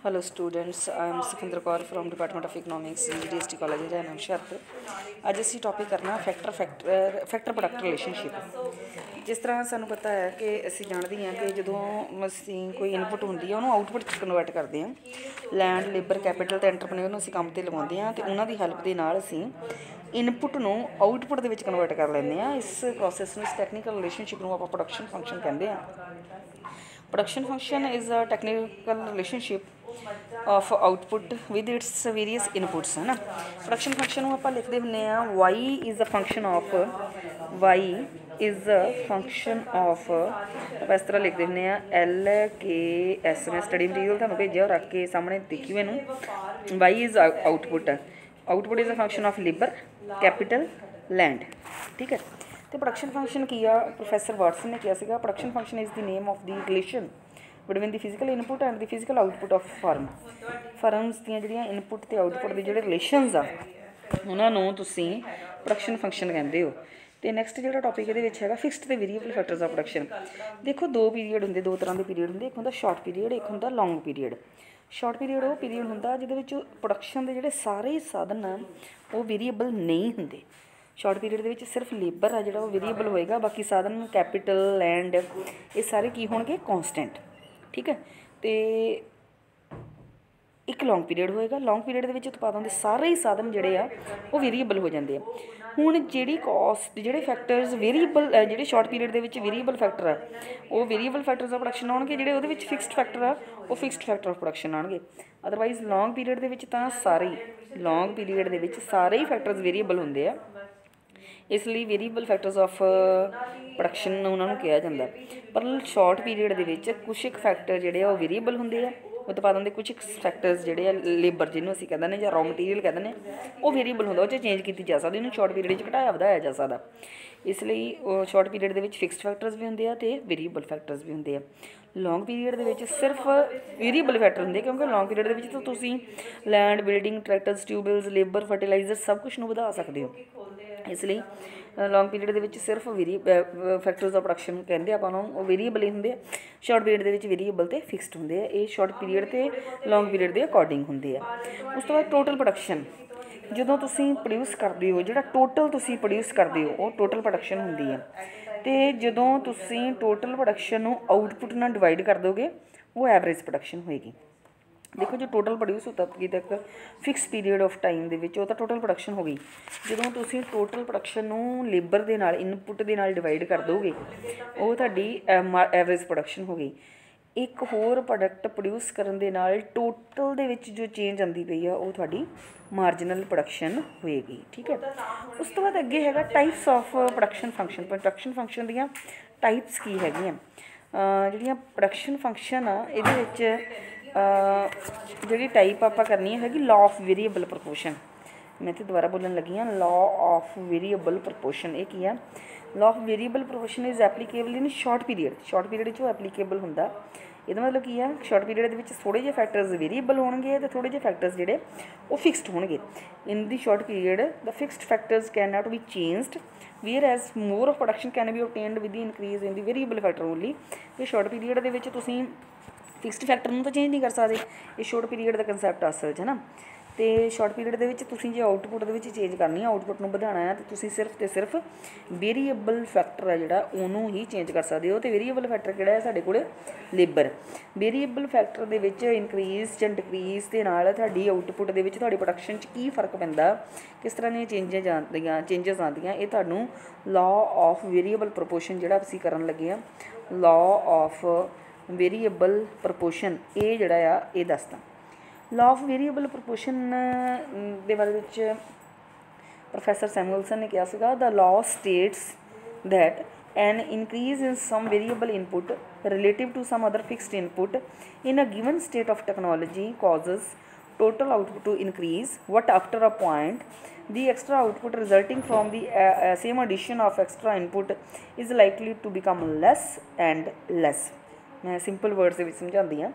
Hello students, I am Sikinder Kaur from Department of Economics, GDST College, Haryana Hoshiarpur. ਅੱਜ ਅਸੀਂ topic ਕਰਨਾ factor product relationship. ਜਿਸ ਤਰ੍ਹਾਂ ਸਾਨੂੰ ਪਤਾ ਹੈ ਕਿ ਅਸੀਂ ਜਾਣਦੇ ਹਾਂ ਕਿ ਜਦੋਂ ਅਸੀਂ ਕੋਈ ਇਨਪੁਟ ਹੁੰਦੀ ਹੈ ਉਹਨੂੰ ਆਊਟਪੁੱਟ 'ਚ ਕਨਵਰਟ ਕਰਦੇ ਹਾਂ। ਲੈਂਡ, ਲੇਬਰ, ਕੈਪੀਟਲ ਅਤੇ ਐਂਟਰਪ੍ਰੇਨਰ ਨੂੰ ਅਸੀਂ ਕੰਮ 'ਤੇ ਲਗਾਉਂਦੇ ਹਾਂ ਅਤੇ ਉਹਨਾਂ ਦੀ ਹੈਲਪ ਦੇ ਨਾਲ ਅਸੀਂ ਇਨਪੁੱਟ ਨੂੰ ਆਊਟਪੁੱਟ ਦੇ ਵਿੱਚ ਕਨਵਰਟ ਕਰ ਲੈਂਦੇ ਹਾਂ। ਇਸ ਪ੍ਰੋਸੈਸ ਨੂੰ, ਇਸ ਟੈਕਨੀਕਲ ਰਿਲੇਸ਼ਨਸ਼ਿਪ ਨੂੰ ਆਪਾਂ ਪ੍ਰੋਡਕਸ਼ਨ ਫੰਕਸ਼ਨ ਕਹਿੰਦੇ ਹਾਂ। Production function is a technical relationship of output with its various inputs है ना। प्रोडक्शन फंक्शन ਨੂੰ ਆਪਾਂ ਲਿਖਦੇ ਹੁੰਦੇ ਆ y is a function of ਆਪਾਂ ਇਸ ਤਰ੍ਹਾਂ ਲਿਖਦੇ ਹੁੰਦੇ ਆ LKS। ਮੈਂ ਸਟੱਡੀ ਮਟੀਰੀਅਲ ਤੁਹਾਨੂੰ ਭੇਜਿਆ, ਰੱਖ ਕੇ ਸਾਹਮਣੇ ਦੇਖਿਓ ਇਹਨੂੰ। y is output is a function of labor, capital, land, ਠੀਕ ਹੈ। तो प्रोडक्शन फंक्शन किया प्रोफैसर वाटसन ने किया सीगा। Production function is the name of the relation between the physical input and the physical output of firms ਦੀਆਂ ਜਿਹੜੀਆਂ input ਤੇ ਆਊਟਪੁੱਟ ਦੇ ਜਿਹੜੇ ਰਿਲੇਸ਼ਨਸ ਆ ਉਹਨਾਂ ਨੂੰ ਤੁਸੀਂ ਪ੍ਰੋਡਕਸ਼ਨ ਫੰਕਸ਼ਨ ਕਹਿੰਦੇ ਹੋ। ਤੇ ਨੈਕਸਟ ਜਿਹੜਾ ਟੌਪਿਕ ਇਹਦੇ ਵਿੱਚ ਹੈਗਾ ਫਿਕਸਡ ਤੇ ਵੇਰੀਏਬਲ ਫੈਕਟਰਸ ਆਫ ਪ੍ਰੋਡਕਸ਼ਨ। ਦੇਖੋ ਦੋ ਪੀਰੀਅਡ ਹੁੰਦੇ, ਦੋ ਤਰ੍ਹਾਂ ਦੇ ਪੀਰੀਅਡ ਹੁੰਦੇ। ਇੱਕ ਹੁੰਦਾ ਸ਼ਾਰਟ ਪੀਰੀਅਡ, ਇੱਕ ਹੁੰਦਾ ਲੌਂਗ ਪੀਰੀਅਡ। ਸ਼ਾਰਟ ਪੀਰੀਅਡ ਉਹ ਪੀਰੀਅਡ ਹੁੰਦਾ ਜਿਹਦੇ ਵਿੱਚ ਪ੍ਰੋਡਕਸ਼ਨ ਦੇ ਜਿਹੜੇ ਸਾਰੇ ਸਾਧਨ ਆ ਉਹ ਵੇਰੀਏਬਲ ਨਹੀਂ ਹੁੰਦੇ। ਸ਼ਾਰਟ ਪੀਰੀਅਡ ਦੇ ਵਿੱਚ ਸਿਰਫ ਲੇਬਰ ਆ ਜਿਹੜਾ ਉਹ ਵੇਰੀਏਬਲ ਹੋਏਗਾ, ਬਾਕੀ ਸਾਧਨ ਕੈਪੀਟਲ, ਲੈਂਡ ਇਹ ਸਾਰੇ ਕੀ ਹੋਣਗੇ? ਕੌਨਸਟੈਂਟ, ਠੀਕ ਹੈ। ਅਤੇ ਇੱਕ ਲੌਂਗ ਪੀਰੀਅਡ ਹੋਏਗਾ। ਲੌਂਗ ਪੀਰੀਅਡ ਦੇ ਵਿੱਚ ਉਤਪਾਦਨ ਦੇ ਸਾਰੇ ਹੀ ਸਾਧਨ ਜਿਹੜੇ ਆ ਉਹ ਵੇਰੀਏਬਲ ਹੋ ਜਾਂਦੇ ਆ। ਹੁਣ ਜਿਹੜੀ ਕੋਸਟ, ਜਿਹੜੇ ਫੈਕਟਰਸ ਵੇਰੀਏਬਲ, ਜਿਹੜੇ ਸ਼ਾਰਟ ਪੀਰੀਅਡ ਦੇ ਵਿੱਚ ਵੇਰੀਏਬਲ ਫੈਕਟਰ ਆ ਉਹ ਵੇਰੀਏਬਲ ਫੈਕਟਰਸ ਆਫ ਪ੍ਰੋਡਕਸ਼ਨ ਆਉਣਗੇ। ਜਿਹੜੇ ਉਹਦੇ ਵਿੱਚ ਫਿਕਸਡ ਫੈਕਟਰ ਆ ਉਹ ਫਿਕਸਡ ਫੈਕਟਰ ਆਫ ਪ੍ਰੋਡਕਸ਼ਨ ਆਉਣਗੇ। ਅਦਰਵਾਈਜ਼ ਲੌਂਗ ਪੀਰੀਅਡ ਦੇ ਵਿੱਚ ਤਾਂ ਸਾਰੇ ਹੀ ਫੈਕਟਰਸ ਵੇਰੀਏਬਲ ਹੁੰਦੇ ਆ, ਇਸ ਲਈ ਵੇਰੀਏਬਲ ਫੈਕਟਰਸ ਆਫ ਪ੍ਰੋਡਕਸ਼ਨ ਉਹਨਾਂ ਨੂੰ ਕਿਹਾ ਜਾਂਦਾ। ਪਰ ਸ਼ਾਰਟ ਪੀਰੀਅਡ ਦੇ ਵਿੱਚ ਕੁਛ ਇੱਕ ਫੈਕਟਰ ਜਿਹੜੇ ਆ ਉਹ ਵੇਰੀਏਬਲ ਹੁੰਦੇ ਆ। ਉਤਪਾਦਨ ਦੇ ਕੁਛ ਇੱਕ ਫੈਕਟਰਸ ਜਿਹੜੇ ਆ, ਲੇਬਰ ਜਿਹਨੂੰ ਅਸੀਂ ਕਹਿ ਦਿੰਦੇ ਜਾਂ ਰॉ ਮਟੀਰੀਅਲ ਕਹਿ ਦਿੰਦੇ ਉਹ ਵੇਰੀਏਬਲ ਹੁੰਦਾ, ਉਹ 'ਚ ਚੇਂਜ ਕੀਤੀ ਜਾ ਸਕਦੀ, ਉਹਨੂੰ ਸ਼ਾਰਟ ਪੀਰੀਅਡ 'ਚ ਘਟਾਇਆ ਵਧਾਇਆ ਜਾ ਸਕਦਾ। ਇਸ ਲਈ ਉਹ ਸ਼ਾਰਟ ਪੀਰੀਅਡ ਦੇ ਵਿੱਚ ਫਿਕਸਡ ਫੈਕਟਰਸ ਵੀ ਹੁੰਦੇ ਆ ਅਤੇ ਵੇਰੀਏਬਲ ਫੈਕਟਰਸ ਵੀ ਹੁੰਦੇ ਆ। ਲੌਂਗ ਪੀਰੀਅਡ ਦੇ ਵਿੱਚ ਸਿਰਫ ਵੇਰੀਏਬਲ ਫੈਕਟਰ ਹੁੰਦੇ, ਕਿਉਂਕਿ ਲੌਂਗ ਪੀਰੀਅਡ ਦੇ ਵਿੱਚ ਤਾਂ ਤੁਸੀਂ land, building, tractors, tubewells, labour, fertiliser ਸਭ ਕੁਛ ਨੂੰ ਵਧਾ ਸਕਦੇ ਹੋ। ਇਸ ਲਈ ਲੌਂਗ ਪੀਰੀਅਡ ਦੇ ਵਿੱਚ ਸਿਰਫ ਫੈਕਟਰਸ ਆਫ ਪ੍ਰੋਡਕਸ਼ਨ ਕਹਿੰਦੇ ਆਪਾਂ ਨੂੰ, ਉਹ ਵੇਰੀਏਬਲ ਹੀ ਹੁੰਦੇ ਆ। ਸ਼ਾਰਟ ਪੀਰੀਅਡ ਦੇ ਵਿੱਚ ਵੇਰੀਏਬਲ ਅਤੇ ਫਿਕਸਡ ਹੁੰਦੇ ਆ। ਇਹ ਸ਼ਾਰਟ ਪੀਰੀਅਡ ਅਤੇ ਲੌਂਗ ਪੀਰੀਅਡ ਦੇ ਅਕੋਰਡਿੰਗ ਹੁੰਦੇ ਆ। ਉਸ ਤੋਂ ਬਾਅਦ ਟੋਟਲ ਪ੍ਰੋਡਕਸ਼ਨ, ਜਦੋਂ ਤੁਸੀਂ ਪ੍ਰੋਡਿਊਸ ਕਰਦੇ ਹੋ, ਜਿਹੜਾ ਟੋਟਲ ਤੁਸੀਂ ਪ੍ਰੋਡਿਊਸ ਕਰਦੇ ਹੋ ਉਹ ਟੋਟਲ ਪ੍ਰੋਡਕਸ਼ਨ ਹੁੰਦੀ ਆ। ਅਤੇ ਜਦੋਂ ਤੁਸੀਂ ਟੋਟਲ ਪ੍ਰੋਡਕਸ਼ਨ ਨੂੰ ਆਊਟਪੁੱਟ ਨਾਲ ਡਿਵਾਈਡ ਕਰ ਦੋਗੇ ਉਹ ਐਵਰੇਜ ਪ੍ਰੋਡਕਸ਼ਨ ਹੋਏਗੀ। ਦੇਖੋ ਜੋ ਟੋਟਲ ਪ੍ਰੋਡਿਊਸ ਹੁੰਦਾ ਕਿਤੇ ਇੱਕ ਫਿਕਸ ਪੀਰੀਅਡ ਆਫ ਟਾਈਮ ਦੇ ਵਿੱਚ, ਉਹ ਤਾਂ ਟੋਟਲ ਪ੍ਰੋਡਕਸ਼ਨ ਹੋ ਗਈ। ਜਦੋਂ ਤੁਸੀਂ ਟੋਟਲ ਪ੍ਰੋਡਕਸ਼ਨ ਨੂੰ ਲੇਬਰ ਦੇ ਨਾਲ, ਇਨਪੁੱਟ ਦੇ ਨਾਲ ਡਿਵਾਈਡ ਕਰ ਦੋਗੇ ਉਹ ਤੁਹਾਡੀ ਐਵਰੇਜ ਪ੍ਰੋਡਕਸ਼ਨ ਹੋ ਗਈ। ਇੱਕ ਹੋਰ ਪ੍ਰੋਡਕਟ ਪ੍ਰੋਡਿਊਸ ਕਰਨ ਦੇ ਨਾਲ ਟੋਟਲ ਦੇ ਵਿੱਚ ਜੋ ਚੇਂਜ ਆਉਂਦੀ ਪਈ ਆ ਉਹ ਤੁਹਾਡੀ ਮਾਰਜਨਲ ਪ੍ਰੋਡਕਸ਼ਨ ਹੋਏਗੀ, ਠੀਕ ਹੈ। ਉਸ ਤੋਂ ਬਾਅਦ ਅੱਗੇ ਹੈਗਾ types of production function. Production function ਦੀਆਂ ਟਾਈਪਸ ਕੀ ਹੈਗੀਆਂ? ਜਿਹੜੀਆਂ ਪ੍ਰੋਡਕਸ਼ਨ ਫੰਕਸ਼ਨ ਆ ਇਹਦੇ ਵਿੱਚ ਜਿਹੜੀ ਟਾਈਪ ਆਪਾਂ ਕਰਨੀ ਹੈਗੀ ਲਾਅ ਆਫ ਵੇਰੀਏਬਲ ਪ੍ਰਪੋਰਸ਼ਨ। ਮੈਂ ਤੇ ਦੁਬਾਰਾ ਬੋਲਣ ਲੱਗੀ ਹਾਂ, ਲਾਅ ਆਫ ਵੇਰੀਏਬਲ ਪ੍ਰਪੋਰਸ਼ਨ। ਇਹ ਕੀ ਆ? Law of variable proportion is applicable in short period. Short period 'ਚ ਉਹ ਐਪਲੀਕੇਬਲ ਹੁੰਦਾ। ਇਹਦਾ ਮਤਲਬ ਕੀ ਆ? ਸ਼ਾਰਟ ਪੀਰੀਅਡ ਦੇ ਵਿੱਚ ਥੋੜ੍ਹੇ ਜਿਹੇ ਫੈਕਟਰਸ ਵੇਰੀਏਬਲ ਹੋਣਗੇ ਅਤੇ ਥੋੜ੍ਹੇ ਜਿਹੇ ਫੈਕਟਰਸ ਜਿਹੜੇ ਉਹ ਫਿਕਸਡ ਹੋਣਗੇ। In the short period the fixed factors can not be changed whereas more of production can be obtained with the increase in the variable factor only. ਅਤੇ short period ਦੇ ਵਿੱਚ ਤੁਸੀਂ fixed factor ਨੂੰ ਤਾਂ change ਨਹੀਂ ਕਰ ਸਕਦੇ। ਇਹ ਸ਼ਾਰਟ ਪੀਰੀਅਡ ਦਾ ਕੰਸੈਪਟ ਅਸਲ 'ਚ ਹੈ ਨਾ। ਅਤੇ ਸ਼ਾਰਟ ਪੀਰੀਅਡ ਦੇ ਵਿੱਚ ਤੁਸੀਂ ਜੇ ਆਊਟਪੁੱਟ ਦੇ ਵਿੱਚ ਚੇਂਜ ਕਰਨੀ ਆ, ਆਊਟਪੁੱਟ ਨੂੰ ਵਧਾਉਣਾ ਹੈ, ਤਾਂ ਤੁਸੀਂ ਸਿਰਫ ਅਤੇ ਸਿਰਫ ਵੇਰੀਏਬਲ ਫੈਕਟਰ ਹੈ ਜਿਹੜਾ ਉਹਨੂੰ ਹੀ ਚੇਂਜ ਕਰ ਸਕਦੇ ਹੋ। ਅਤੇ ਵੇਰੀਏਬਲ ਫੈਕਟਰ ਕਿਹੜਾ ਹੈ ਸਾਡੇ ਕੋਲ? ਲੇਬਰ। ਵੇਰੀਏਬਲ ਫੈਕਟਰ ਦੇ ਵਿੱਚ ਇਨਕਰੀਜ਼ ਜਾਂ ਡਿਕਰੀਜ਼ ਦੇ ਨਾਲ ਤੁਹਾਡੀ ਆਊਟਪੁੱਟ ਦੇ ਵਿੱਚ, ਤੁਹਾਡੀ ਪ੍ਰੋਡਕਸ਼ਨ 'ਚ ਕੀ ਫਰਕ ਪੈਂਦਾ, ਕਿਸ ਤਰ੍ਹਾਂ ਦੀਆਂ ਚੇਂਜਸ ਆਉਂਦੀਆਂ, ਇਹ ਤੁਹਾਨੂੰ ਲਾਅ ਆਫ ਵੇਰੀਏਬਲ ਪ੍ਰਪੋਰਸ਼ਨ ਜਿਹੜਾ ਅਸੀਂ ਕਰਨ ਲੱਗੇ ਹਾਂ, ਲਾਅ ਆਫ ਵੇਰੀਏਬਲ ਪ੍ਰਪੋਰਸ਼ਨ, ਇਹ ਜਿਹੜਾ ਆ ਇਹ ਦੱਸਦਾ। ਲਾਅ ਆਫ ਵੇਰੀਏਬਲ ਪ੍ਰਪੋਰਸ਼ਨ ਦੇ ਬਾਰੇ ਵਿੱਚ ਪ੍ਰੋਫੈਸਰ ਸੈਮੂਅਲਸਨ ਨੇ ਕਿਹਾ ਸੀਗਾ, the law states that an increase in some variable input relative to some other fixed input in a given state of technology causes total output to increase, but after a point the extra output resulting from the same addition of extra input is likely to become less and less। मैं simple words ਦੇ ਵਿੱਚ ਸਮਝਾਉਂਦੀ ਹਾਂ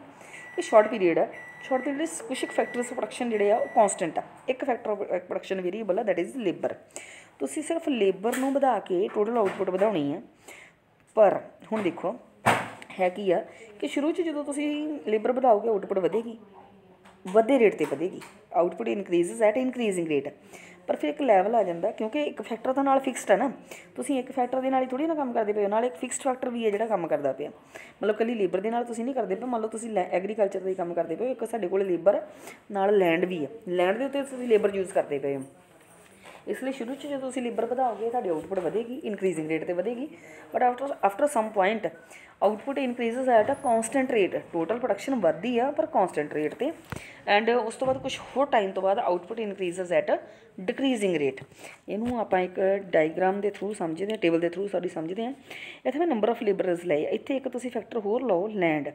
ਕਿ short period ਹੈ। Short period ਕੁਛ ਇੱਕ factors production ਜਿਹੜੇ ਆ ਉਹ ਕੌਂਸਟੈਂਟ ਆ। ਇੱਕ ਫੈਕਟਰ ਪ੍ਰੋਡਕਸ਼ਨ ਵੇਰੀਏਬਲ ਆ, ਦੈਟ ਇਜ਼ ਲੇਬਰ। ਤੁਸੀਂ ਸਿਰਫ ਲੇਬਰ ਨੂੰ ਵਧਾ ਕੇ ਟੋਟਲ ਆਊਟਪੁੱਟ ਵਧਾਉਣੀ ਹੈ। ਪਰ ਹੁਣ ਦੇਖੋ है की आ कि शुरू जो तुम लेबर बढ़ाओगे आउटपुट बढ़ेगी, ਵੱਧੇ रेट पर बढ़ेगी। Output increases eight increasing rate, पर फिर एक लैवल आ जाता क्योंकि एक फैक्टर तो नाल फिक्सड है ना, तुसीं एक फैक्टर के नाल थोड़ी ना काम करते पे हो, नाल एक फिक्सड फैक्टर भी है जो काम करता पे, मतलब कली लेबर के नाल तुसीं नहीं करते पे। मान लो तुसीं एग्रीकल्चर का काम करते पे हो, एक साडे कोल लेबर नाल लैंड भी है, लैंड के उत्ते तुसीं लेबर यूज़ करते पे हो, इसलिए शुरू जो तुम लेबर बढ़ाओगे साड़ी आउटपुट बढ़ेगी, इनक्रीजिंग रेट पर बढ़ेगी। But after some point output increases at a constant rate, total production बढ़ती है पर कॉन्सटेंट रेट पर, एंड उस तो बाद कुछ होर टाइम तो बाद output increases at a decreasing rate. इनू आप एक डायग्राम के थ्रू समझते हैं, टेबल के थ्रू सॉरी समझते हैं। इतने मैं नंबर ऑफ लेबरस लाए, इतने एक तुम फैक्टर होर लो लैंड,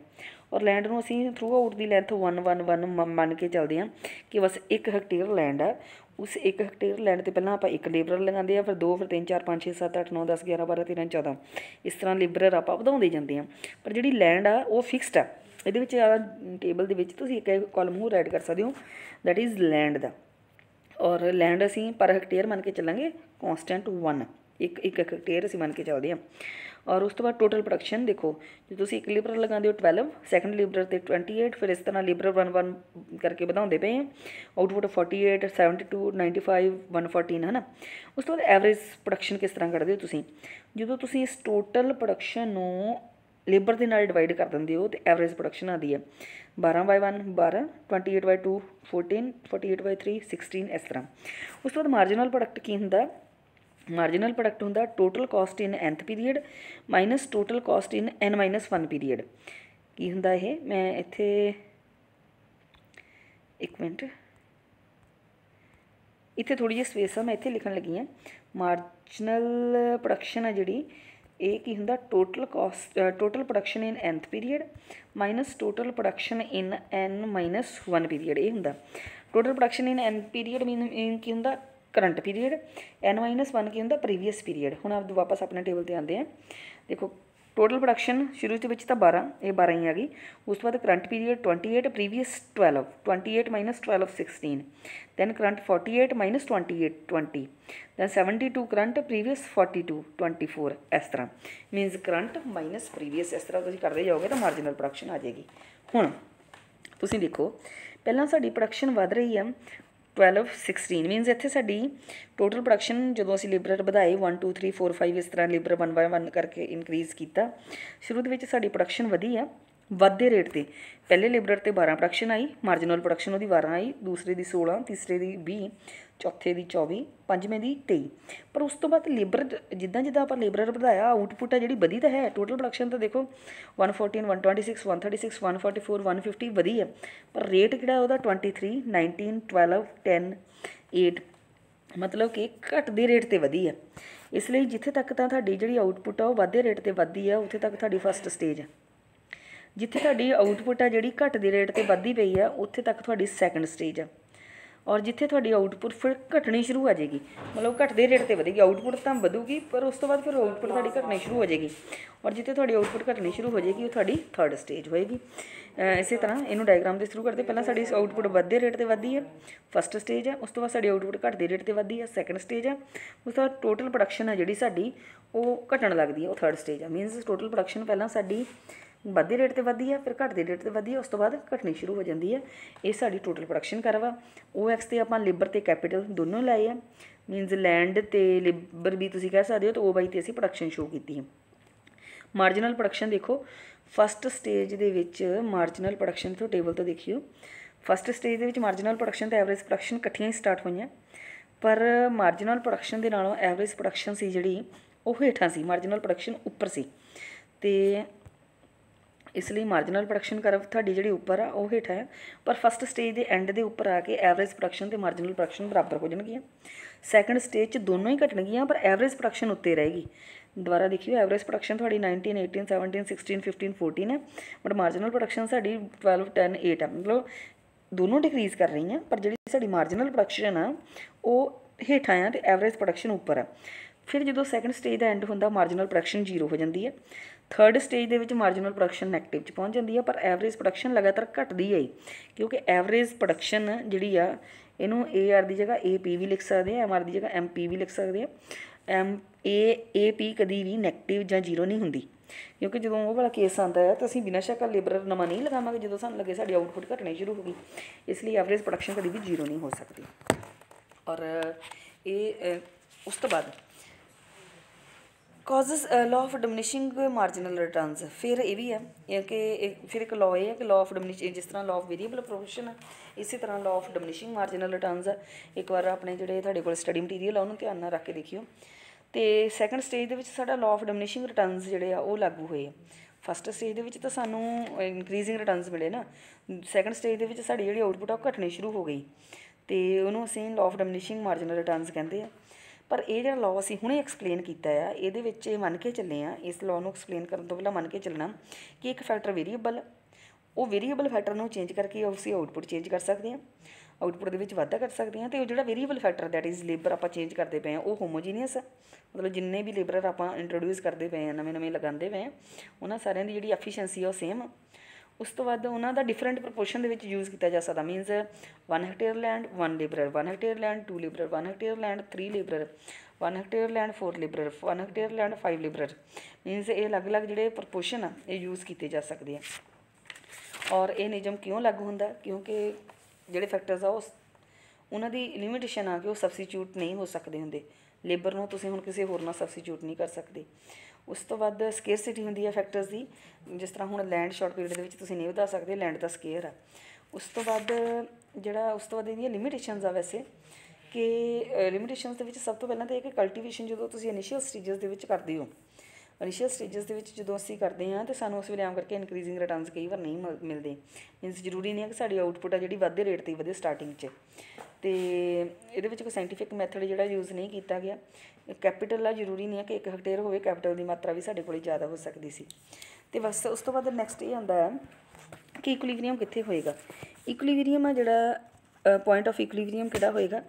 और लैंड में असीं थ्रू आउट की लैंथ 1 मन के चलते हैं कि बस 1 हेक्टेयर लैंड है, उस 1 हेक्टेयर लैंड तो पहला आप एक लेबरर लगाते हैं, फिर 2, फिर 3, 4, 5, 6, 7, 8, 9, 10, 11, 12, 13, 14 इस तरह लेबरर आप वधाते जाते हैं। पर जी लैंड आ वो फिक्सड है, ये टेबल के एक कॉलम होर ऐड कर सकते हो, दैट इज़ लैंड का, और लैंड असी पर हेक्टेयर मन के चलेंगे कॉन्सटेंट 1, एक हेक्टेयर असी मन के चलते हैं। और उस तो बाद टोटल प्रोडक्शन देखो, जो तुम एक लेबर लगाते हो 12, सैकेंड लेबर से 28, फिर इस तरह लेबर 1 करके बढ़ाते पे हैं, आउटपुट 48, 72, 95, 114 है ना। उस तो बाद एवरेज प्रोडक्शन किस तरह कढ़ते हो तुसीं, जो तुसीं इस टोटल प्रोडक्शन नूं लेबर के नाल डिवाइड कर देंगे हो तो एवरेज प्रोडक्शन आती है 12/1 12, 28/2 14, 48/3 16 इस तरह। उस तो बाद मार्जिनल प्रोडक्ट की होंदा, मार्जिनल प्रोडक्ट होंदा total cost in nth period minus total cost in n-1 period. की होंदा ये, मैं इत्थे एक मिनट इत्थे थोड़ी जी स्पेस है, मैं इत्थे लिखण लगी हाँ। मार्जिनल प्रोडक्शन है जिहड़ी ये की होंदा total cost total production in nth period minus total production in n-1 period, ये होंदा total production in n period mean की होंदा करंट पीरीयड, n-1 की होंदा प्रीवियस पीरीयड। हुण आप वापस अपने टेबल पर आते हैं, देखो टोटल प्रोडक्शन शुरू के 12, ये 12 ही आ गई, उस तो बाद current period 28, previous 12, 28 - 12 16, then current 48 - 28 20, then 72 current, previous 42 24 इस तरह, मीनस करंट माइनस प्रीवियस इस तरह तुसीं करते जाओगे तो मार्जिनल प्रोडक्शन आ जाएगी। हुण तुसीं देखो पहलां साडी प्रोडक्शन वध रही है 12 16, मीनस इत्थे साडी टोटल प्रोडक्शन जो असीं लेबर बढ़ाए 1 2 3 4 5 इस तरह लेबर 1/1 करके इनक्रीज़ किया, शुरू के साडी प्रोडक्शन वधी है ਵੱਧਦੇ रेट पर। पहले लेबर ते 12 प्रोडक्शन आई, मार्जिनल प्रोडक्शन वो 12 आई, दूसरे की 16, तीसरे की 20, चौथे की 24, पंजवें की 23। पर उस तो बाद लेबर जिदा जिदा आप लेबर बढ़ाया आउटपुट है जी वधी तो है, टोटल प्रोडक्शन तो देखो 114 126 136 144 150 वधी है, पर रेट कि 23 19 12 10 8 मतलब कि घटते रेट पर वधी है। इसलिए जिथे तक तो जी आउटपुट है वह वाधे रेट पर वधी है, उत्थे तक तुहाडी फस्ट स्टेज है। जिथे तुहाडी आउटपुट है जी घटदी रेट पर वधदी पई है, उत्थे तक तुहाडी सैकेंड स्टेज है। और जिथे तुहाडी आउटपुट फिर घटनी शुरू हो जाएगी, मतलब घटदे रेट पर वधेगी, आउटपुट तो वधूगी पर उस तो बाद फिर आउटपुट तुहाडी घटनी शुरू हो जाएगी, और जिथे तुहाडी आउटपुट घटनी शुरू हो जाएगी वो तुहाडी थर्ड स्टेज होएगी। इस तरह इनू डायग्राम के थ्रू करते, पहला साडी आउटपुट वधदे रेट पर वधदी है, फस्ट स्टेज है, उस तो बाद साडी आउटपुट घटदे रेट पर वधदी है, सैकेंड स्टेज है, उस तो बाद टोटल प्रोडक्शन है जी साडी वो घटन लगती है, वो थर्ड स्टेज है। मीनस टोटल प्रोडक्शन पहला साडी ਵੱਧਦੇ रेट पर वधी है, फिर घटते रेट पर वधी है, उस तो बाद घटनी शुरू हो जाती है। ये साडी टोटल प्रोडक्शन करव आ। OX ते आपां लेबर ते कैपीटल दोनों लाए हैं, मीनस लैंड ते लेबर भी तुसीं कह सकते हो, तो O/E ते असीं प्रोडक्शन शो की है। मार्जिनल प्रोडक्शन देखो फस्ट स्टेज दे विच मार्जिनल प्रोडक्शन तो टेबल तो देखियो, फस्ट स्टेज दे विच मार्जिनल प्रोडक्शन तो एवरेज प्रोडक्शन इकट्ठियां ही स्टार्ट होईयां, पर मार्जिनल प्रोडक्शन दे नालों एवरेज प्रोडक्शन सी जिहड़ी वो हेठां सी, मार्जिनल प्रोडक्शन उपर सी, ते इसलिए मार्जिनल प्रोडक्शन करव तुहाडी जिहड़ी उपर आ वो हेठा है, पर फस्ट स्टेज के एंड के उपर आके एवरेज प्रोडक्शन तो मार्जिनल प्रोडक्शन बराबर हो जाएगी। सैकेंड स्टेज दोनों ही घटनगियां, पर एवरेज प्रोडक्शन उत्ते रहेगी। दोबारा देखियो एवरेज प्रोडक्शन थोड़ी 19 18 17 16 15 14 है, बट मार्जिनल प्रोडक्शन साडी 12 10 8 है, मतलब दोनों डिक्रीज़ कर रही हैं, पर जी साडी मार्जिनल प्रोडक्शन आ वो हेठा है तो एवरेज प्रोडक्शन उपर है। फिर जो सैकेंड स्टेज का एंड होंदा मार्जिनल प्रोडक्शन 0 हो जाती है, थर्ड स्टेज के मार्जिनल प्रोडक्शन नैगेटिव च पहुँच जाती है, पर एवरेज प्रोडक्शन लगातार घटती है, क्योंकि एवरेज प्रोडक्शन जी इनू AR की जगह AP भी लिख सकते हैं, MR की जगह MP भी लिख सकते हैं। AP कभी भी नैगेटिव या 0 नहीं होंगी, क्योंकि जो वो वाला केस आता है तो असीं बिना शक लेबर नवा नहीं लगावांगे जो सानूं लगे साडी आउटपुट घटनी शुरू हो गई, इसलिए एवरेज प्रोडक्शन कभी भी जीरो नहीं हो सकती। और ये उस तो बाद causes law of diminishing marginal returns, फिर ये भी है कि फिर एक लॉ ये है कि लॉ ऑफ डिमिनिशिंग, जिस तरह लॉ ऑफ वेरीएबल प्रोपोर्शन है इस तरह law of diminishing marginal returns है। एक बार अपने जोड़े तुहाडे कोल स्टडी मटीरीअल उन्होंने ध्यान नाल रख के देखियो। तो सैकेंड स्टेज दे विच साडा लॉ ऑफ डिमिनिशिंग रिटर्नस जिहड़े आ वो लागू होए। फस्ट स्टेज दे विच तां सानूं इनक्रीजिंग रिटर्नस मिले ना, सैकेंड स्टेज दे विच साडी जिहड़ी आउटपुट आ वो घटनी शुरू हो गई, तो उन्होंने असीं law of diminishing marginal returns कहते हैं। पर यह जो लॉ असीं हुणे एक्सप्लेन किया है ये मन के चले हैं, इस लॉ नूं एक्सप्लेन करन तो पहलां मन के चलना कि एक फैक्टर वेरीएबल, वो वेरीएबल फैक्टर नूं चेंज करके असीं आउटपुट चेंज कर सकते हैं, आउटपुट दे विच वाधा कर सकते हैं। तो जो variable factor that is labour आपां चेंज करते पे हैं वो होमोजीनियस है, मतलब जिन्ने भी लेबर आपां इंट्रोड्यूस करते पे हैं नਵੇਂ नਵੇਂ लगाते पे हैं उन्हां सारिਆਂ ਦੀ ਜਿਹੜੀ एफिशिएंसी है वो सेम है। उस तो बाद उन्होंने डिफरेंट प्रपोर्शन के यूज़ किया जा सकता, मीनस 1 hectare land 1 labourer, 1 hectare land 2 labourer, 1 hectare land 3 labourer, 1 hectare land 4 labourer, 1 hectare land 5 labourer, मीनस ये अलग अलग जोड़े प्रपोर्शन आ ये यूज़ किए जा सकते हैं। और ये नियम क्यों लागू होंदा, क्योंकि जोड़े फैक्टर्स आ उन्हों की लिमिटेशन आ कि वो सबसीट्यूट नहीं हो सकते होंगे, लेबर नूं तुसीं हुण किसी होर नाल सबसीट्यूट नहीं कर सकते। उस तो बाद स्केयरसिटी होंदी है फैक्टर्स की, जिस तरह हुण लैंड शॉर्ट पीरियड दे विच नहीं वधा सकते, लैंड दा स्केयर आ। उस तो बाद जिहड़ा उस तो बाद इहदियां लिमिटेशनस आ वैसे कि लिमिटेशनस दे विच सब तो पहलां तो यह कि कल्टीवेशन जो तुसीं इनिशियल स्टेजेस दे विच करदे हो, इनिशियल स्टेजेस दे विच जदों असीं करते हैं तो सानूं उस वेले आम करके इनक्रीजिंग रिटर्नस कई बार नहीं मिलते, मीनस जरूरी नहीं है कि साडी आउटपुट आ जिहड़ी वधदे रेट ते वधे स्टार्टिंग च। तो ये कोई साइंटिफिक मैथड जो यूज़ नहीं किया गया, कैपीटल आ जरूरी नहीं है कि 1 हेक्टेयर हो, कैपीटल की मात्रा भी साढ़े को ज़्यादा हो सकती सी। तो बस उस तो बाद नैक्सट ये आता है कि इक्विलिब्रियम कित्थे होएगा। इक्विलिब्रियम आ जिहड़ा पॉइंट ऑफ इक्विलिब्रियम किहड़ा होएगा,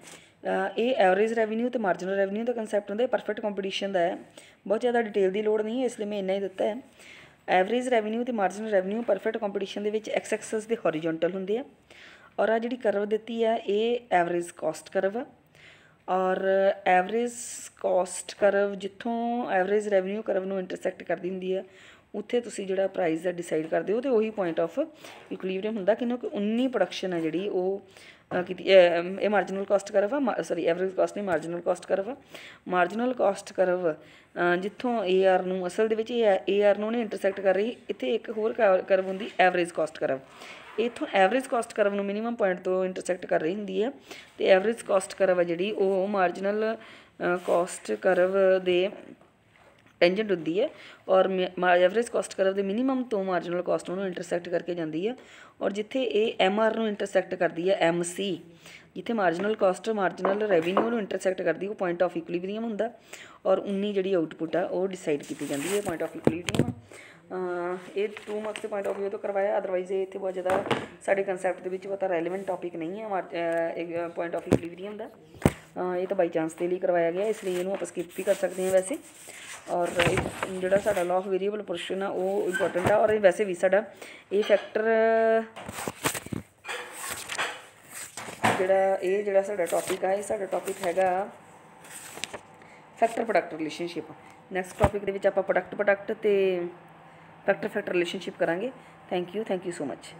ये एवरेज रैवन्यू तो मार्जिनल रैवन्यू का कंसैप्ट होंदा, परफेक्ट कंपीटीशन का है, बहुत ज़्यादा डिटेल की लोड़ नहीं है इसलिए मैं इन्ना ही दिता है। एवरेज रैवन्यू तो मार्जिनल रैवन्यू परफेक्ट कंपीटीशन के एक्स एक्सिस के हॉरीजोंटल होंगे, और आ जी करव दी है ये एवरेज कॉस्ट करव, और average cost curve जितों average revenue करव नूं इंटरसैक्ट करती होंगी है उत्थे तुसीं जिहड़ा प्राइस है डिसाइड करते हो, तो वही पॉइंट ऑफ इक्विलिब्रियम होंदा, क्योंकि उन्नी प्रोडक्शन है जी वो ये मार्जिनल कॉस्ट करव आ, सॉरी एवरेज कॉस्ट नहीं मार्जिनल कॉस्ट करव आ। मार्जिनल कॉस्ट करव जितों ए आर नूं असल दे विच ए आर नूं नहीं इंटरसैक्ट कर रही, इत्थे एक होर करव होंदी एवरेज कॉस्ट करव, इतों एवरेज कॉस्ट करव नूं मिनीमम पॉइंट तो इंटरसैक्ट कर रही होंगी है। तो एवरेज कॉस्ट करव है जी वो मार्जिनल कॉस्ट करव दे टेंजेंट होंदी है, और एवरेज कॉस्ट करव दे मिनीमम तो मार्जिनल कॉस्ट उन्होंने इंटरसैक्ट करके जाती है, और जिथे ये एम आर नूं इंटरसैक्ट करती है एम सी, जिथे मार्जिनल कॉस्ट मार्जिनल रैवन्यू नूं इंटरसैक्ट करती है वो पॉइंट ऑफ इक्विलिब्रियम होंदा, और उन्नी जी आउटपुट आ वो डिसाइड की जाती है पॉइंट ऑफ इक्विलिब्रियम। ये 2 मार्क्स के पॉइंट ऑफ व्यू तो करवाया, अदरवाइज ये इतने बहुत ज़्यादा साढ़े कंसैप्ट के बहुत रेलीवेंट टॉपिक नहीं है पॉइंट ऑफ इक्विलिब्रियम का, ये तो बाई चांस के लिए करवाया गया, इसलिए इनू आप स्किप भी कर सकते हैं वैसे। और जोड़ा साडा लॉ ऑफ वेरीएबल प्रोपोर्शन है वो इंपॉर्टेंट है, और वैसे भी साडा ये फैक्टर जोड़ा साडा टॉपिक है, साडा टॉपिक हैगा factor product relationship. Next topic के आप प्रोडक्ट तो फैक्टर रिलेशनशिप करांगे। Thank you so much.